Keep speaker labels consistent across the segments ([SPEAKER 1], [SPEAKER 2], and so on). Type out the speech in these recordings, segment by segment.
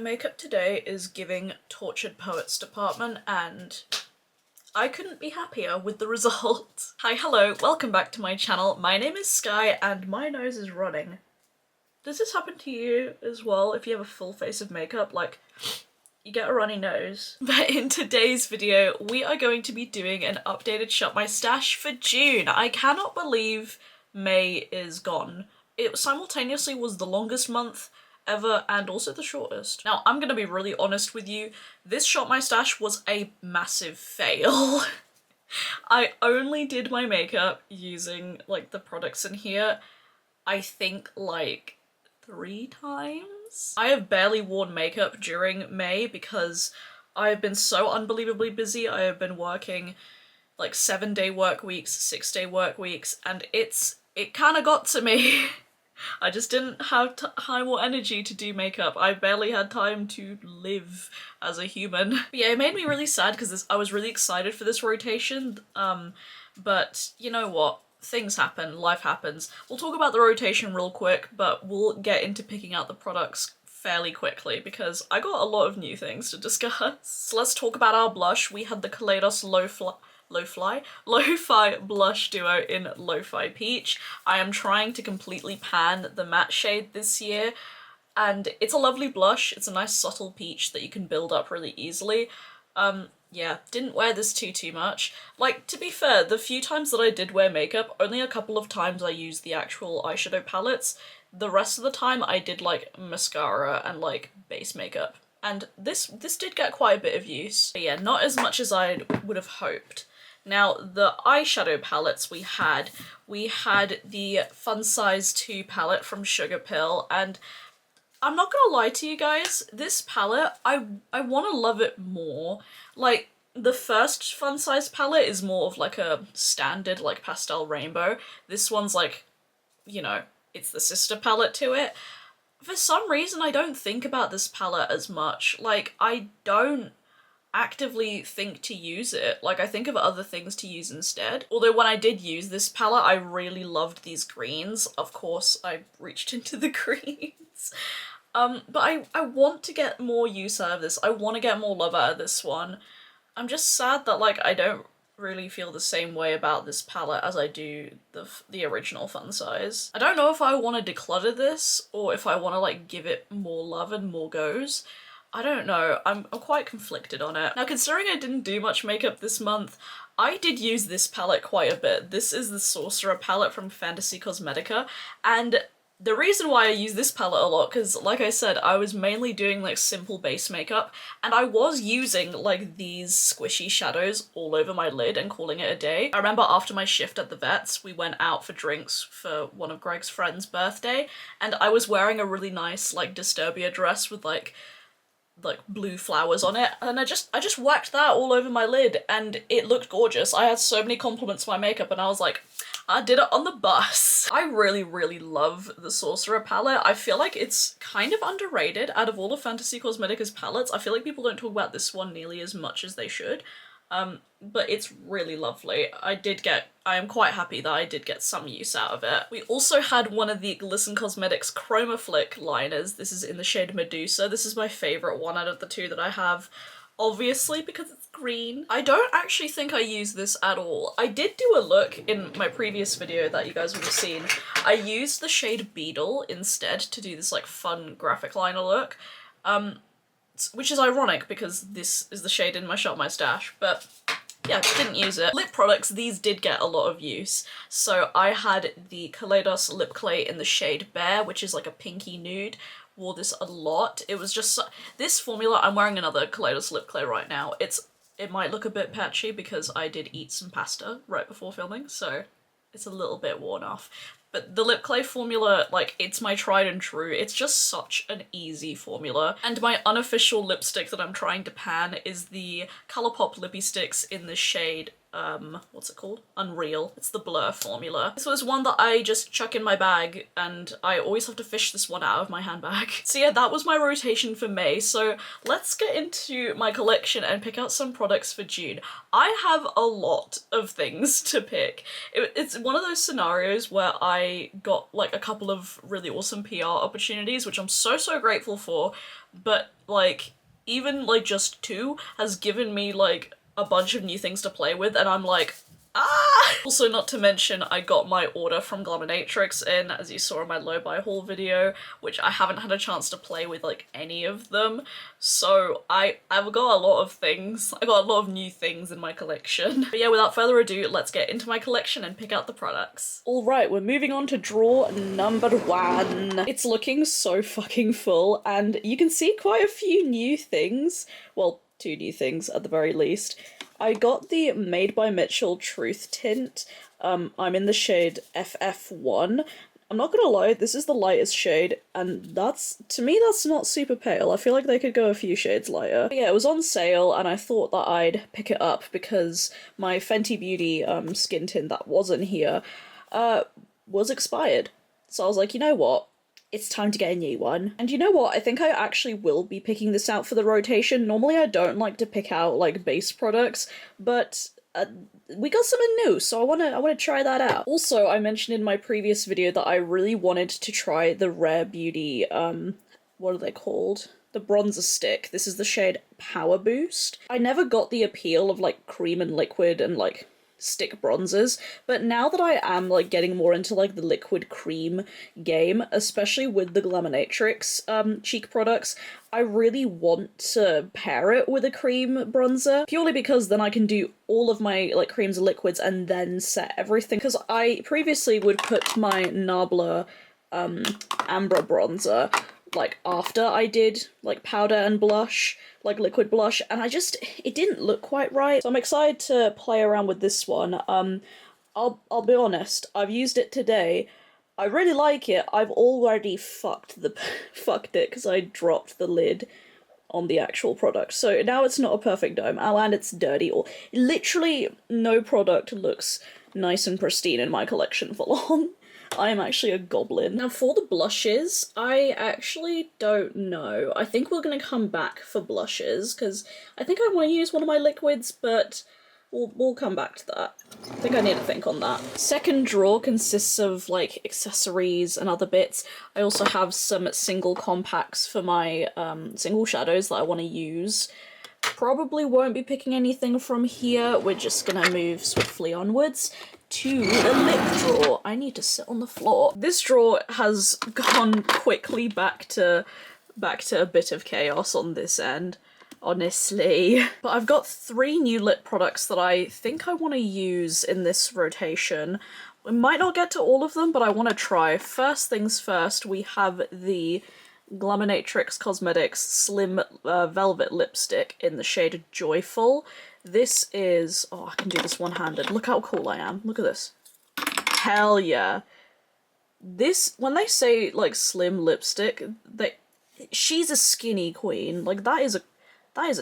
[SPEAKER 1] makeup today is giving Tortured Poets Department, and I couldn't be happier with the result. Hi, hello, welcome back to my channel. My name is Skye and my nose is running. Does this happen to you as well if you have a full face of makeup? Like, you get a runny nose. But in today's video, we are going to be doing an updated Shop My Stash for June. I cannot believe May is gone. It simultaneously was the longest month ever and also the shortest. Now, I'm gonna be really honest with you. This Shop My Stash was a massive fail. I only did my makeup using like the products in here, I think like 3 times. I have barely worn makeup during May because I have been so unbelievably busy. I have been working like 7-day work weeks, 6-day work weeks, and it kind of got to me. I just didn't have time or energy to do makeup. I barely had time to live as a human. But yeah, it made me really sad because I was really excited for this rotation, but you know what? Things happen, life happens. We'll talk about the rotation real quick, but we'll get into picking out the products fairly quickly because I got a lot of new things to discuss. So let's talk about our blush. We had the Kaleidos Lo-Fi blush duo in Lo-Fi Peach. I am trying to completely pan the matte shade this year, and it's a lovely blush. It's a nice subtle peach that you can build up really easily. Yeah, didn't wear this too much. Like, to be fair, the few times that I did wear makeup, only a couple of times I used the actual eyeshadow palettes. The rest of the time I did like mascara and like base makeup. And this did get quite a bit of use. But yeah, not as much as I would have hoped. Now, the eyeshadow palettes we had the Fun Size 2 palette from Sugar Pill, and I'm not gonna lie to you guys, this palette, I want to love it more. Like, the first Fun Size palette is more of like a standard like pastel rainbow. This one's like, you know, it's the sister palette to it. For some reason, I don't think about this palette as much. Like, I don't actively think to use it. Like, I think of other things to use instead. Although when I did use this palette, I really loved these greens. Of course, I reached into the greens. But I want to get more use out of this. I want to get more love out of this one. I'm just sad that, like, I don't really feel the same way about this palette as I do the original Fun Size. I don't know if I want to declutter this or if I want to, like, give it more love and more goes. I don't know. I'm quite conflicted on it. Now, considering I didn't do much makeup this month, I did use this palette quite a bit. This is the Sorcerer palette from Fenty Cosmetics, and the reason why I use this palette a lot, because like I said, I was mainly doing like simple base makeup, and I was using like these squishy shadows all over my lid and calling it a day. I remember after my shift at the vets, we went out for drinks for one of Greg's friends' birthday, and I was wearing a really nice like Disturbia dress with like blue flowers on it, and I just whacked that all over my lid and it looked gorgeous. I had so many compliments for my makeup and I was like, I did it on the bus. I really love the Sorcerer palette. I feel like it's kind of underrated out of all of Fenty Cosmetics palettes. I feel like people don't talk about this one nearly as much as they should. But it's really lovely. I am quite happy that I did get some use out of it. We also had one of the Glisten Cosmetics Chroma Flick liners. This is in the shade Medusa. This is my favourite one out of the 2 that I have, obviously because it's green. I don't actually think I use this at all. I did do a look in my previous video that you guys would have seen. I used the shade Beetle instead to do this like fun graphic liner look. Which is ironic because this is the shade in my Shop My Stash, but yeah, didn't use it. Lip products, these did get a lot of use. So I had the Kaleidos lip clay in the shade Bear, which is like a pinky nude. Wore this a lot. It was just this formula. I'm wearing another Kaleidos lip clay right now. It might look a bit patchy because I did eat some pasta right before filming, so it's a little bit worn off. But the lip clay formula, like, it's my tried and true. It's just such an easy formula. And my unofficial lipstick that I'm trying to pan is the Colourpop Lippy Sticks in the shade what's it called? Unreal. It's the Blur formula. This was one that I just chuck in my bag and I always have to fish this one out of my handbag. So yeah, that was my rotation for May. So let's get into my collection and pick out some products for June. I have a lot of things to pick. It's one of those scenarios where I got like a couple of really awesome PR opportunities, which I'm so grateful for, but like even like just 2 has given me like a bunch of new things to play with, and I'm like, ah! Also, not to mention, I got my order from Glaminatrix in, as you saw in my low buy haul video, which I haven't had a chance to play with like any of them. So I've got a lot of things. I got a lot of new things in my collection. But yeah, without further ado, let's get into my collection and pick out the products. All right, we're moving on to drawer number 1. It's looking so fucking full, and you can see quite a few new things. Well, 2 new things at the very least. I got the Made by Mitchell Truth Tint. I'm in the shade FF1. I'm not gonna lie, this is the lightest shade, and to me that's not super pale. I feel like they could go a few shades lighter. But yeah, it was on sale, and I thought that I'd pick it up because my Fenty Beauty skin tint that wasn't here was expired. So I was like, you know what? It's time to get a new one. And you know what? I think I actually will be picking this out for the rotation. Normally I don't like to pick out like base products, but we got something new, so I wanna try that out. Also, I mentioned in my previous video that I really wanted to try the Rare Beauty, what are they called? The bronzer stick. This is the shade Power Boost. I never got the appeal of like cream and liquid and like stick bronzers, but now that I am like getting more into like the liquid cream game, especially with the Glaminatrix cheek products, I really want to pair it with a cream bronzer, purely because then I can do all of my like creams and liquids and then set everything, because I previously would put my Nabla Ambra bronzer like after I did like powder and blush, like liquid blush, and it didn't look quite right. So I'm excited to play around with this one. I'll be honest, I've used it today. I really like it. I've already fucked it because I dropped the lid on the actual product. So now it's not a perfect dome, and it's dirty, or literally no product looks nice and pristine in my collection for long. I am actually a goblin. Now for the blushes, I actually don't know. I think we're gonna come back for blushes, because I think I want to use one of my liquids, but we'll come back to that. I think I need to think on that. Second drawer consists of like accessories and other bits. I also have some single compacts for my single shadows that I want to use. Probably won't be picking anything from here. We're just gonna move swiftly onwards to the lip drawer. I need to sit on the floor. This drawer has gone quickly back to a bit of chaos on this end, honestly. But I've got 3 new lip products that I think I want to use in this rotation. We might not get to all of them, but I want to try. First things first, we have the Glisten Cosmetics Slim Velvet Lipstick in the shade Joyful. This is, oh, I can do this one-handed. Look how cool I am. Look at this. Hell yeah. This, when they say like slim lipstick, she's a skinny queen. Like that is a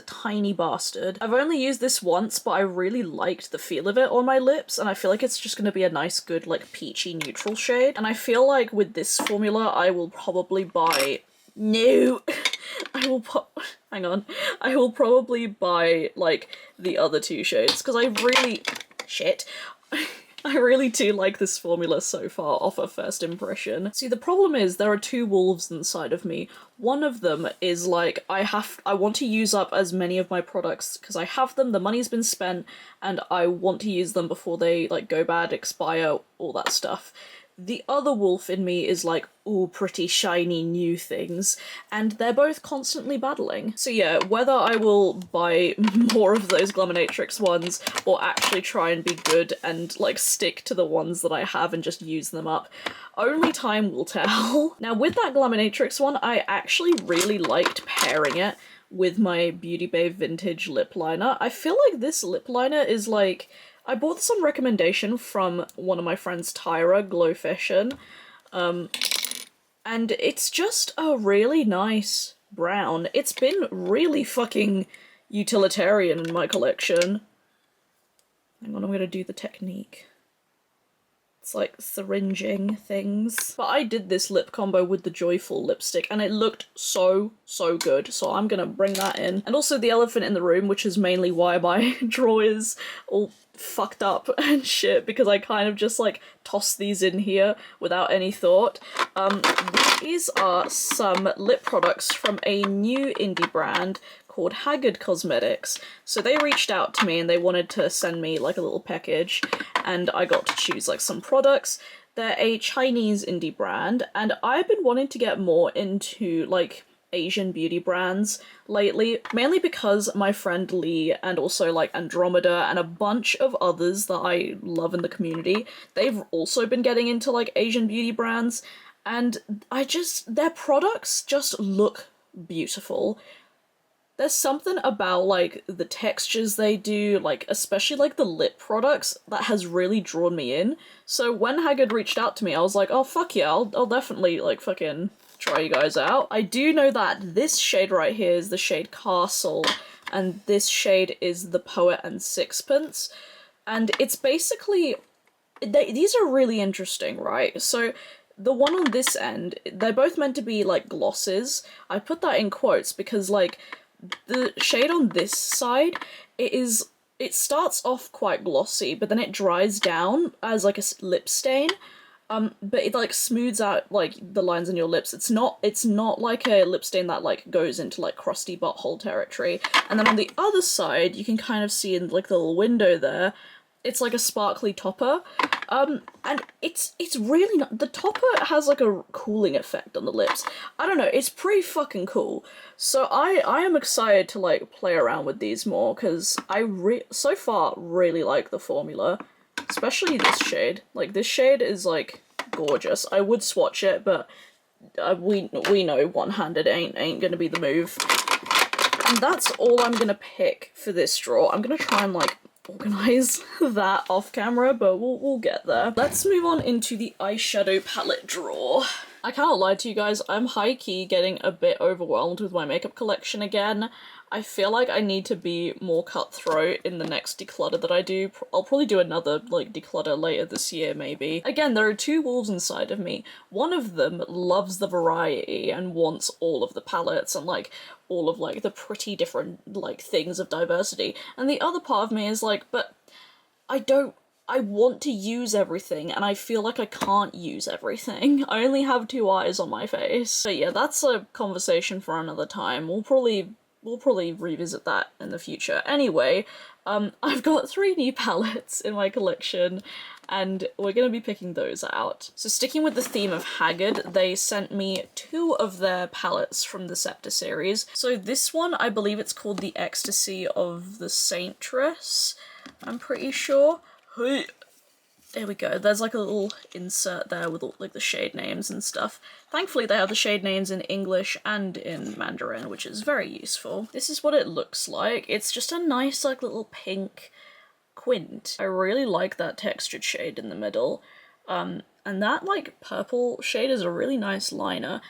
[SPEAKER 1] tiny bastard. I've only used this once, but I really liked the feel of it on my lips, and I feel like it's just gonna be a nice, good, like peachy neutral shade. And I feel like with this formula, I will probably buy hang on. I will probably buy, like, the other 2 shades, because I really do like this formula so far off of first impression. See, the problem is there are 2 wolves inside of me. One of them is, like, I want to use up as many of my products, because I have them, the money's been spent, and I want to use them before they, like, go bad, expire, all that stuff. The other wolf in me is like, ooh, pretty shiny new things, and they're both constantly battling. So yeah, whether I will buy more of those Glaminatrix ones or actually try and be good and like stick to the ones that I have and just use them up, only time will tell. Now with that Glaminatrix one, I actually really liked pairing it with my Beauty Bay Vintage lip liner. I feel like this lip liner is like, I bought this on recommendation from one of my friends, Tyra, Glow Fashion, and it's just a really nice brown. It's been really fucking utilitarian in my collection. Hang on, I'm gonna do the technique. It's like syringing things. But I did this lip combo with the Joyful lipstick and it looked so good. So I'm gonna bring that in. And also the elephant in the room, which is mainly why my drawer is all fucked up and shit, because I kind of just like tossed these in here without any thought. These are some lip products from a new indie brand called Cosmetics. So they reached out to me and they wanted to send me like a little package and I got to choose like some products. They're a Chinese indie brand and I've been wanting to get more into like Asian beauty brands lately, mainly because my friend Lee and also like Andromeda and a bunch of others that I love in the community, they've also been getting into like Asian beauty brands and their products just look beautiful. There's something about, like, the textures they do, like, especially, like, the lip products, that has really drawn me in. So when Haggard reached out to me, I was like, oh, fuck yeah, I'll definitely, like, fucking try you guys out. I do know that this shade right here is the shade Castle, and this shade is the Poet and Sixpence. And it's basically... these are really interesting, right? So... the one on this end, they're both meant to be, like, glosses. I put that in quotes because, like, the shade on this side, it starts off quite glossy, but then it dries down as, like, a lip stain. But it, like, smooths out, like, the lines on your lips. It's not like a lip stain that, like, goes into, like, crusty butthole territory. And then on the other side, you can kind of see in, like, the little window there, it's like a sparkly topper, and it's really not, the topper has like a cooling effect on the lips. I don't know, it's pretty fucking cool. So I am excited to like play around with these more, because so far really like the formula, especially this shade. Like this shade is like gorgeous. I would swatch it, but we know one-handed ain't gonna be the move. And that's all I'm gonna pick for this drawer. I'm gonna try and like organize that off camera, but we'll get there. Let's move on into the eyeshadow palette drawer. I cannot lie to you guys, I'm high-key getting a bit overwhelmed with my makeup collection again. I feel like I need to be more cutthroat in the next declutter that I do. I'll probably do another, like, declutter later this year, maybe. Again, there are two wolves inside of me. One of them loves the variety and wants all of the palettes and, like, all of, like, the pretty different, like, things of diversity. And the other part of me is like, but I want to use everything, and I feel like I can't use everything. I only have two eyes on my face. But yeah, that's a conversation for another time. We'll probably revisit that in the future. Anyway, I've got 3 new palettes in my collection, and we're gonna be picking those out. So sticking with the theme of Haggard, they sent me 2 of their palettes from the Scepter series. So this one, I believe it's called the Ecstasy of the Saintress, I'm pretty sure. There we go, there's like a little insert there with all, like the shade names and stuff. Thankfully they have the shade names in English and in Mandarin, which is very useful. This is what it looks like. It's just a nice like little pink quint. I really like that textured shade in the middle. And that like purple shade is a really nice liner.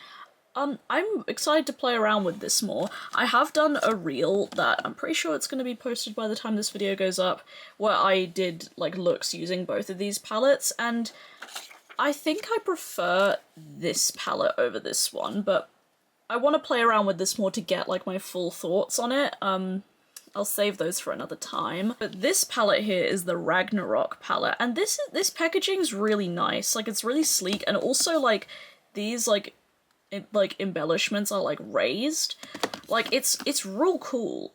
[SPEAKER 1] I'm excited to play around with this more. I have done a reel that I'm pretty sure it's going to be posted by the time this video goes up, where I did like looks using both of these palettes, and I think I prefer this palette over this one, but I want to play around with this more to get like my full thoughts on it. I'll save those for another time. But this palette here is the Ragnarok palette, and this packaging's really nice. Like it's really sleek, and also like these like embellishments are like raised. Like it's real cool.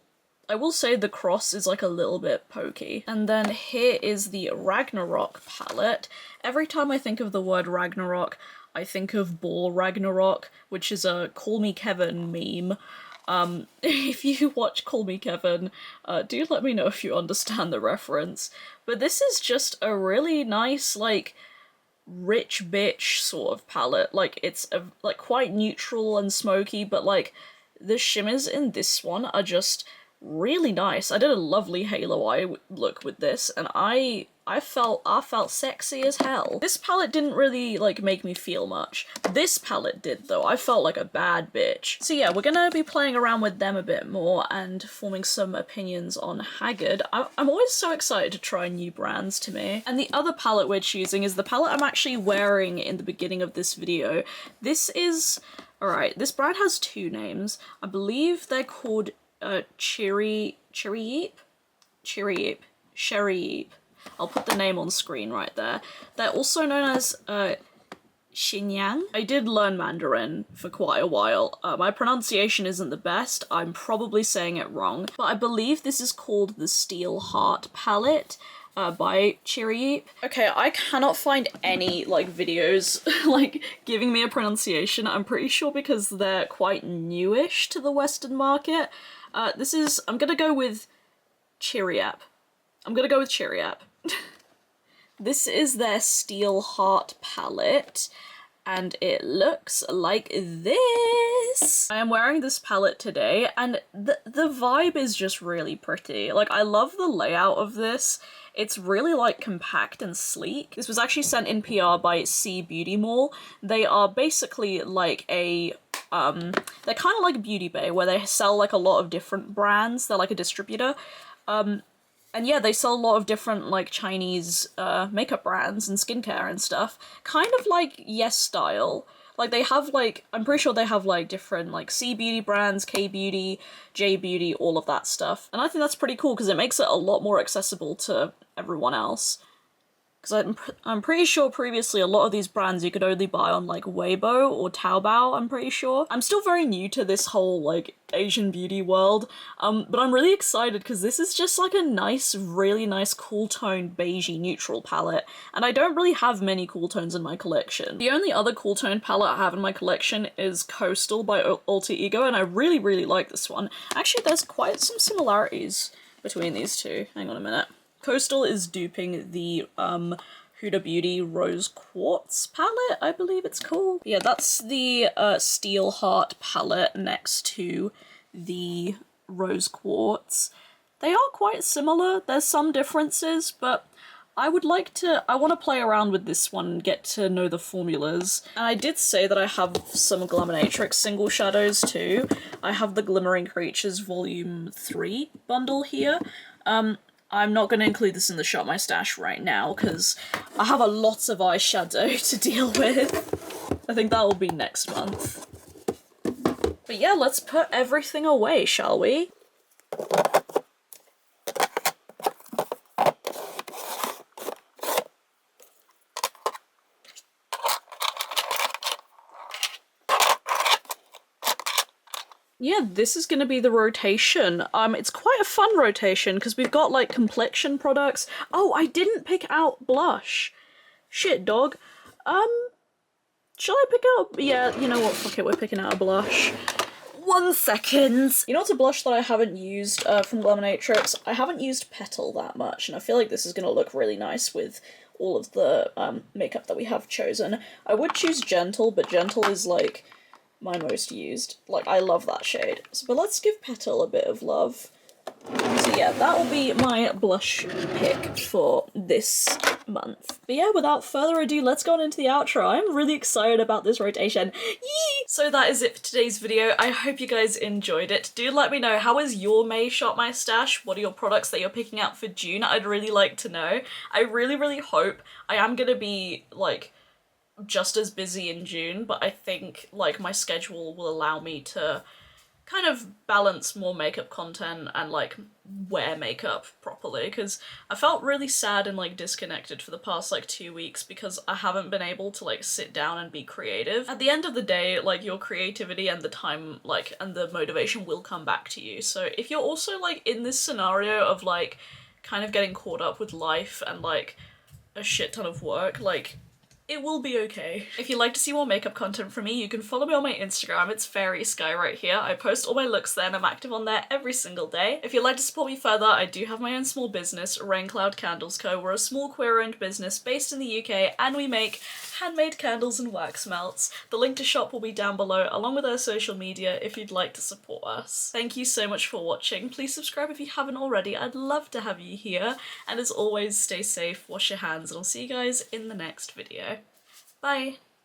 [SPEAKER 1] I will say the cross is like a little bit pokey. And then here is the Ragnarok palette. Every time I think of the word Ragnarok, I think of Ball Ragnarok, which is a Call Me Kevin meme. If you watch Call Me Kevin, do let me know if you understand the reference. But this is just a really nice, like, rich bitch sort of palette. Like it's like quite neutral and smoky, but like the shimmers in this one are just really nice. I did a lovely halo eye look with this, and I felt sexy as hell. This palette didn't really like make me feel much. This palette did though. I felt like a bad bitch. So yeah, we're gonna be playing around with them a bit more and forming some opinions on Haggard. I'm always so excited to try new brands to me. And the other palette we're choosing is the palette I'm actually wearing in the beginning of this video. This is, alright, this brand has two names. I believe they're called Cheeryep. I'll put the name on screen right there. They're also known as Xinyang. I did learn Mandarin for quite a while. My pronunciation isn't the best. I'm probably saying it wrong, but I believe this is called the Steel Heart palette by Cheeryep. Okay, I cannot find any like videos like giving me a pronunciation. I'm pretty sure because they're quite newish to the Western market. I'm gonna go with Cheeryep. This is their Steel Heart palette, and it looks like this. I am wearing this palette today, and the vibe is just really pretty. Like, I love the layout of this. It's really like compact and sleek. This was actually sent in PR by C Beauty Mall. They are basically like a they're kind of like Beauty Bay, where they sell like a lot of different brands. They're like a distributor. And yeah, they sell a lot of different like Chinese makeup brands and skincare and stuff. Kind of like Yes Style. Like they have like, I'm pretty sure they have like different like C Beauty brands, K Beauty, J Beauty, all of that stuff. And I think that's pretty cool because it makes it a lot more accessible to everyone else. Because I'm pretty sure previously a lot of these brands you could only buy on like Weibo or Taobao, I'm pretty sure. I'm still very new to this whole like Asian beauty world, but I'm really excited because this is just like a nice, really nice cool tone beigey neutral palette, and I don't really have many cool tones in my collection. The only other cool tone palette I have in my collection is Coastal by Alter Ego, and I really, really like this one. Actually, there's quite some similarities between these two. Hang on a minute. Coastal is duping the Huda Beauty Rose Quartz palette, I believe it's called. Yeah, that's the Steel Heart palette next to the Rose Quartz. They are quite similar. There's some differences, but I want to play around with this one and get to know the formulas. And I did say that I have some Glaminatrix single shadows too. I have the Glimmering Creatures Volume 3 bundle here. I'm not going to include this in the Shop My Stash right now because I have a lot of eyeshadow to deal with. I think that will be next month. But yeah, let's put everything away, shall we? Yeah, this is gonna be the rotation. It's quite a fun rotation because we've got like complexion products. Oh, I didn't pick out blush. Shit, dog. Shall I pick out? Yeah, you know what? Fuck it, we're picking out a blush. 1 second. You know what's a blush that I haven't used from Glaminatrix? I haven't used Petal that much, and I feel like this is gonna look really nice with all of the makeup that we have chosen. I would choose Gentle, but Gentle is like my most used. Like, I love that shade. So, but let's give Petal a bit of love. So yeah, that will be my blush pick for this month. But yeah, without further ado, let's go on into the outro. I'm really excited about this rotation. Yee! So that is it for today's video. I hope you guys enjoyed it. Do let me know, how is your May Shop My Stash? What are your products that you're picking out for June? I'd really like to know. I really, really hope I am gonna be, like, just as busy in June, but I think like my schedule will allow me to kind of balance more makeup content and like wear makeup properly, because I felt really sad and like disconnected for the past like 2 weeks because I haven't been able to like sit down and be creative. At the end of the day, like your creativity and the time like and the motivation will come back to you. So if you're also like in this scenario of like kind of getting caught up with life and like a shit ton of work, like It will be okay. If you'd like to see more makeup content from me, you can follow me on my Instagram. It's faerie.skye right here. I post all my looks there and I'm active on there every single day. If you'd like to support me further, I do have my own small business, Rain Cloud Candles Co. We're a small queer-owned business based in the UK and we make handmade candles and wax melts. The link to shop will be down below along with our social media if you'd like to support us. Thank you so much for watching. Please subscribe if you haven't already. I'd love to have you here. And as always, stay safe, wash your hands, and I'll see you guys in the next video. Bye!